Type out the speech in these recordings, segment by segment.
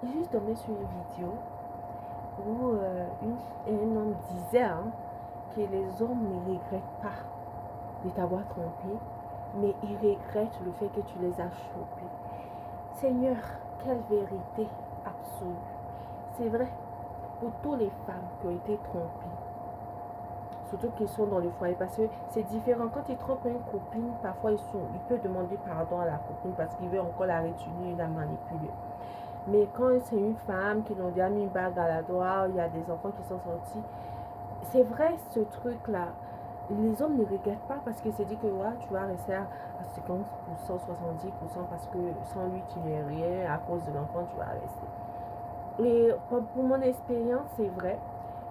J'ai juste tombé sur une vidéo où un homme disait que les hommes ne regrettent pas de t'avoir trompé, mais ils regrettent le fait que tu les as chopés. Seigneur, quelle vérité absolue. C'est vrai, pour toutes les femmes qui ont été trompées, surtout qui sont dans le foyer, parce que c'est différent. Quand ils trompent une copine, parfois il peut demander pardon à la copine parce qu'il veut encore la retenir, la manipuler. Mais quand c'est une femme qui nous a mis une bague à la doigt, il y a des enfants qui sont sortis, c'est vrai ce truc-là. Les hommes ne regrettent pas parce qu'ils se disent que ouais, tu vas rester à 50%, 70% parce que sans lui tu n'es rien, à cause de l'enfant tu vas rester. Et pour mon expérience, c'est vrai,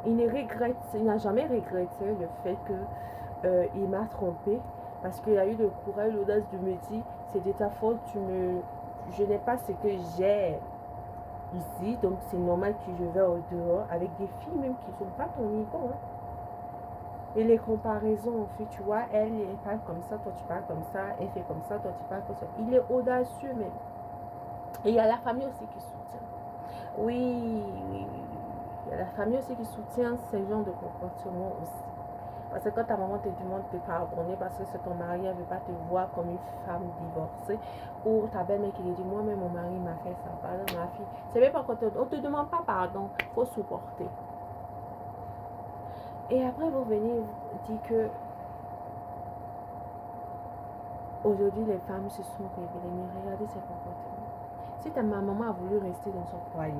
il n'a jamais regretté le fait que il m'a trompé parce qu'il a eu le courage, l'audace de me dire c'est de ta faute, je n'ai pas ce que j'ai ici, donc c'est normal que je vais au dehors avec des filles même qui ne sont pas ton niveau. Et les comparaisons, en fait, tu vois, elle parle comme ça, toi tu parles comme ça, elle fait comme ça, toi tu parles comme ça. Il est audacieux même. Et il y a la famille aussi qui soutient. Oui, oui, oui, oui. Il y a la famille aussi qui soutient ce genre de comportement aussi. Parce que quand ta maman te demande de pardonner parce que c'est ton mari, elle ne veut pas te voir comme une femme divorcée. Ou ta belle-mère qui lui dit, moi-même mon mari m'a fait ça, pardon ma fille. C'est même pas qu'on te demande pas pardon, il faut supporter. Et après vous venez dire que aujourd'hui les femmes se sont révélées, mais regardez ces comportements. Si ta maman a voulu rester dans son foyer,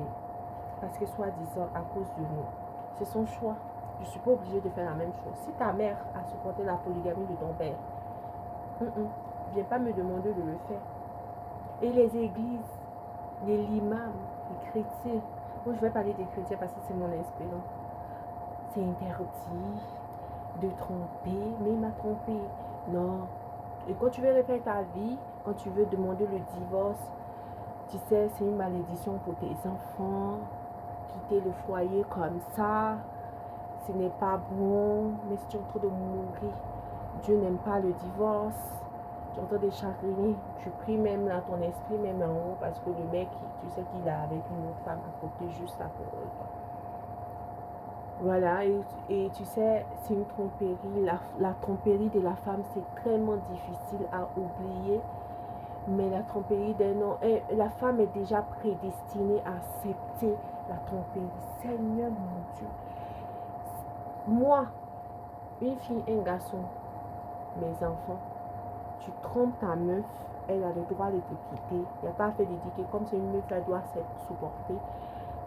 parce que soi-disant à cause de nous, c'est son choix. Je ne suis pas obligée de faire la même chose. Si ta mère a supporté la polygamie de ton père, viens pas me demander de le faire. Et les églises, les imams, les chrétiens, moi je vais parler des chrétiens parce que c'est mon expérience. C'est interdit de tromper, mais il m'a trompé. Non. Et quand tu veux refaire ta vie, quand tu veux demander le divorce, tu sais, c'est une malédiction pour tes enfants. Quitter le foyer comme ça, ce n'est pas bon, mais si tu es en train de mourir, Dieu n'aime pas le divorce, tu es en train de chagriner, tu pries même dans ton esprit, même en haut, parce que le mec, tu sais qu'il est avec une autre femme à côté, juste à côté de toi. Voilà, et tu sais, c'est une tromperie, la tromperie de la femme, c'est tellement difficile à oublier, mais la tromperie d'un homme, la femme est déjà prédestinée à accepter la tromperie. Seigneur mon Dieu. Moi, une fille, un garçon, mes enfants, tu trompes ta meuf, elle a le droit de te quitter. Il n'y a pas à faire de dire que comme c'est une meuf, elle doit se supporter.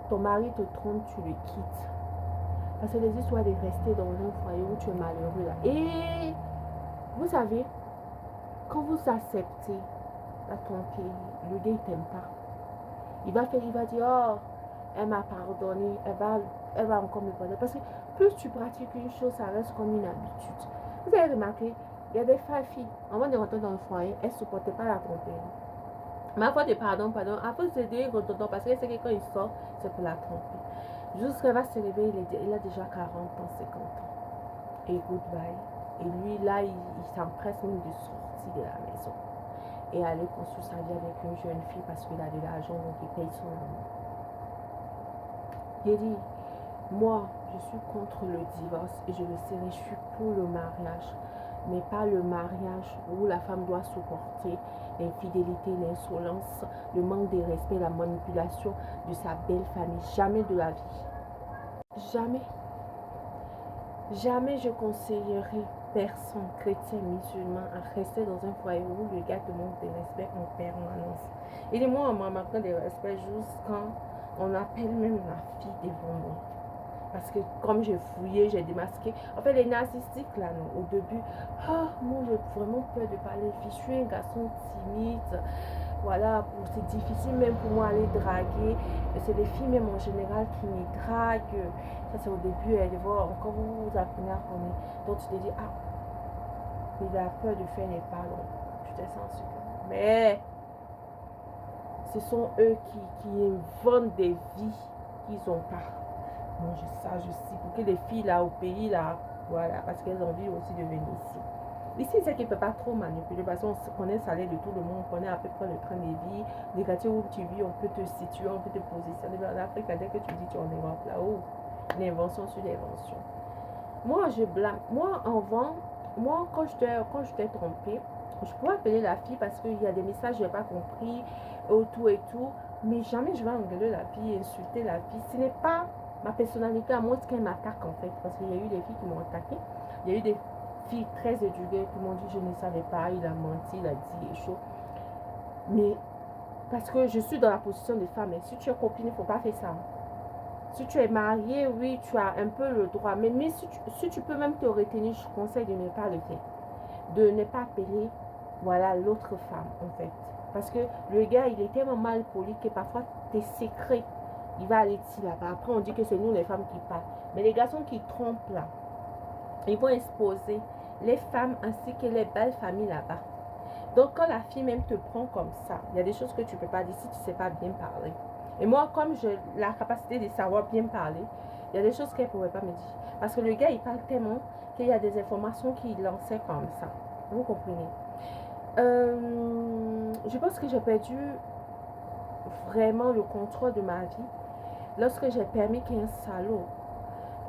Ton mari te trompe, tu le quittes. Parce que les histoires de rester dans un foyer où tu es malheureux là. Et vous savez, quand vous acceptez la tromperie, le gars ne t'aime pas. Il va dire, oh, elle m'a pardonné, elle va encore me pardonner. Parce que plus tu pratiques une chose, ça reste comme une habitude. Vous avez remarqué, il y a des filles, avant de rentrer dans le foyer, elles ne supportaient pas la tromperie. Mais à force de pardon, à force de dire parce qu'elle sait que quand il sort, c'est pour la tromper. Jusqu'à va se réveiller, il a déjà 40 ans, 50 ans. Et goodbye. Et lui, là, il s'empresse même de sortir de la maison. Et aller construire sa vie avec une jeune fille parce qu'il a de l'argent, donc il paye son amour. Il dit, moi, je suis contre le divorce et je le serai, je suis pour le mariage. Mais pas le mariage où la femme doit supporter l'infidélité, l'insolence, le manque de respect, la manipulation de sa belle famille. Jamais de la vie. Jamais. Jamais je conseillerais personne, chrétien, musulman, à rester dans un foyer où le gars te manque de respect en permanence. Et moi, on m'a manqué de respect juste quand on appelle même la fille devant moi. Parce que comme j'ai fouillé, j'ai démasqué. En fait, les narcissiques, là, non, au début, moi, j'ai vraiment peur de parler. Je suis un garçon timide. Voilà, c'est difficile même pour moi d'aller draguer. C'est les filles même en général qui me draguent. Ça, c'est au début, elles voient encore vous apprenez à connaître. Donc, tu te dis, il a peur de faire les pas. Donc, tu te sens sûr. Mais, ce sont eux qui inventent des vies qu'ils n'ont pas. Moi, je sais, pour que les filles là au pays là, voilà, parce qu'elles ont envie aussi de venir ici. Ici, c'est qu'il ne peut pas trop manipuler parce qu'on connaît le salaire de tout le monde, on connaît à peu près le train de vie, les quartiers où tu vis, on peut te situer, on peut te positionner. Mais en Afrique, dès que tu dis tu es en Europe, là-haut, l'invention sur l'invention. Moi, je blâme. Moi, quand je t'ai trompé, je pourrais appeler la fille parce qu'il y a des messages que je n'ai pas compris, et tout. Mais jamais je vais engueuler la fille, insulter la fille. Ce n'est pas ma personnalité, à moins qu'elle m'attaque en fait. Parce qu'il y a eu des filles qui m'ont attaqué. Il y a eu des filles très éduquées qui m'ont dit je ne savais pas, il a menti, il a dit les choses. Mais parce que je suis dans la position de femme. Et si tu es copine, il ne faut pas faire ça. Si tu es marié, oui, tu as un peu le droit. Mais si tu peux même te retenir, je conseille de ne pas le faire. De ne pas appeler, voilà, l'autre femme, en fait. Parce que le gars, il est tellement mal poli que parfois, tes secrets, il va aller ici, là-bas. Après, on dit que c'est nous, les femmes, qui parlent. Mais les garçons qui trompent, là, ils vont exposer les femmes ainsi que les belles familles, là-bas. Donc, quand la fille même te prend comme ça, il y a des choses que tu ne peux pas dire si tu ne sais pas bien parler. Et moi, comme j'ai la capacité de savoir bien parler, il y a des choses qu'elle ne pouvait pas me dire. Parce que le gars, il parle tellement qu'il y a des informations qu'il lançait comme ça. Vous comprenez? Je pense que j'ai perdu vraiment le contrôle de ma vie lorsque j'ai permis qu'un salaud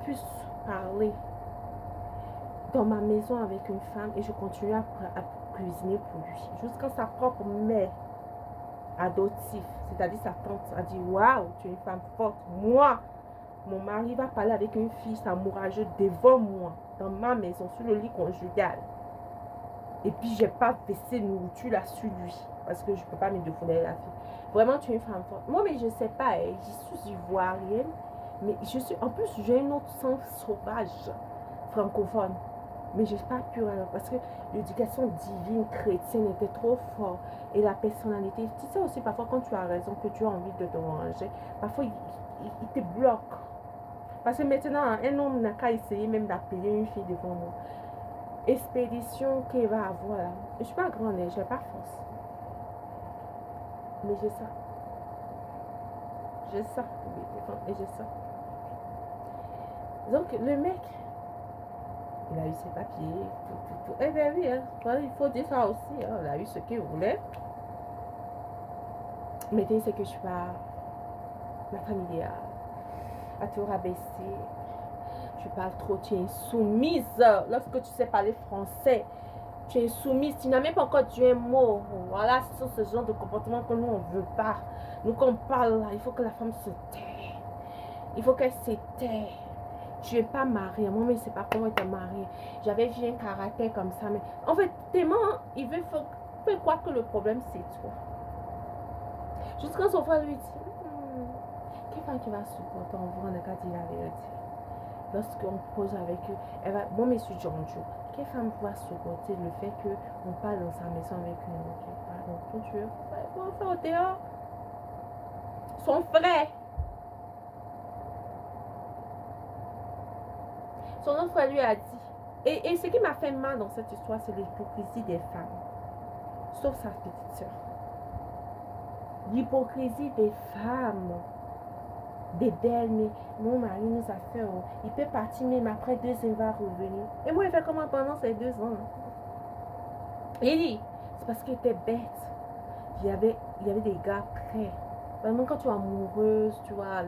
puisse parler dans ma maison avec une femme et je continue à cuisiner pour lui. Jusqu'à sa propre mère adoptive, c'est-à-dire sa tante, a dit waouh, tu es une femme forte. Moi, mon mari va parler avec une fille samourageuse devant moi, dans ma maison, sur le lit conjugal. Et puis, j'ai pas baissé nourriture là sur lui, parce que je peux pas me défouler la fille. Vraiment, tu es une femme forte. Moi, mais je sais pas, je suis ivoirienne, mais je suis, en plus, j'ai un autre sens sauvage, francophone. Mais je n'ai pas pu alors parce que l'éducation divine chrétienne était trop forte et la personnalité. Tu sais aussi parfois quand tu as raison, que tu as envie de te venger, parfois il te bloque. Parce que maintenant, un homme n'a qu'à essayer même d'appeler une fille devant nous. Expédition qu'il va avoir là. Je ne suis pas grande, je n'ai pas force. Mais j'ai ça. J'ai ça. Et j'ai ça. Donc le mec, il a eu ses papiers, tout. Eh bien oui, hein, il faut dire ça aussi. Hein, il a eu ce qu'il voulait. Mais tu sais que je suis pas la famille à te rabaisser. Tu parles trop, tu es soumise. Lorsque tu sais parler français, tu es soumise. Tu n'as même pas encore dit un mot. Voilà, c'est ce genre de comportement que nous, on ne veut pas. Nous, quand on parle, il faut que la femme se tait. Il faut qu'elle se tait. Tu n'es pas mariée. Moi, mais je ne sais pas comment tu es mariée. J'avais vu un caractère comme ça. Mais en fait, tellement, il veut faire croire que le problème, c'est toi. Jusqu'à son frère lui dit, quelle femme qui va supporter en vrai, on a qu'à dire la vérité. Lorsqu'on pose avec eux, elle va, moi, monsieur Johnjo, quelle femme va supporter le fait qu'on parle dans sa maison avec une autre? Pardon, ton Dieu, on fait au dehors. Son frère. Son autre frère lui a dit. Et ce qui m'a fait mal dans cette histoire, c'est l'hypocrisie des femmes. Sauf sa petite soeur. L'hypocrisie des femmes. Des belles, mais mon mari nous a fait, il peut partir même après 2 ans, il va revenir. Et moi, il fait comment pendant ces 2 ans? Il dit, c'est parce qu'il était bête. Il y avait des gars prêts. Vraiment, quand tu es amoureuse, tu vois,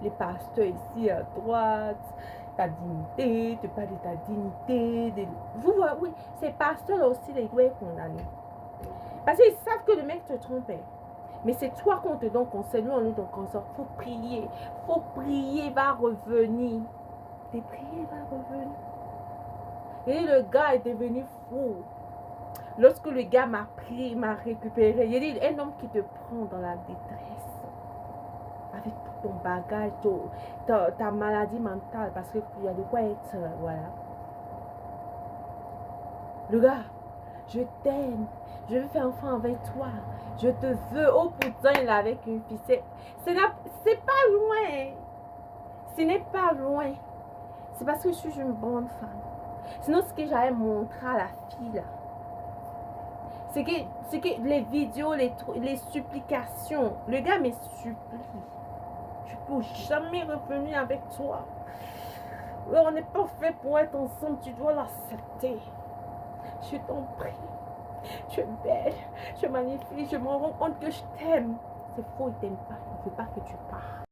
les pasteurs ici à droite, ta dignité, tu parles de ta dignité. Vous voyez, oui, ces pasteurs-là aussi, les doivent être condamnés. Parce qu'ils savent que le mec te trompait. Mais c'est toi qu'on te donne conseil. Nous, on nous donne conseil. Faut prier. Faut prier, va revenir. Et prier, va revenir. Et le gars est devenu fou. Lorsque le gars m'a pris, m'a récupéré. Il dit, un homme qui te prend dans la détresse. Avec tout ton bagage, ta maladie mentale. Parce qu'il y a de quoi être, voilà. Le gars, je t'aime. Je veux faire enfant avec toi. Je te veux. Oh putain, il est avec une fille. C'est pas loin. Ce n'est pas loin. C'est parce que je suis une bonne femme. Sinon, ce que j'avais montré à la fille là, c'est que les vidéos, les supplications, le gars me supplie. Je peux jamais revenir avec toi. On n'est pas fait pour être ensemble. Tu dois l'accepter. Je t'en prie. Tu es belle, tu es magnifique, je me rends compte que je t'aime. C'est faux, il t'aime pas. Il ne veut pas que tu pars.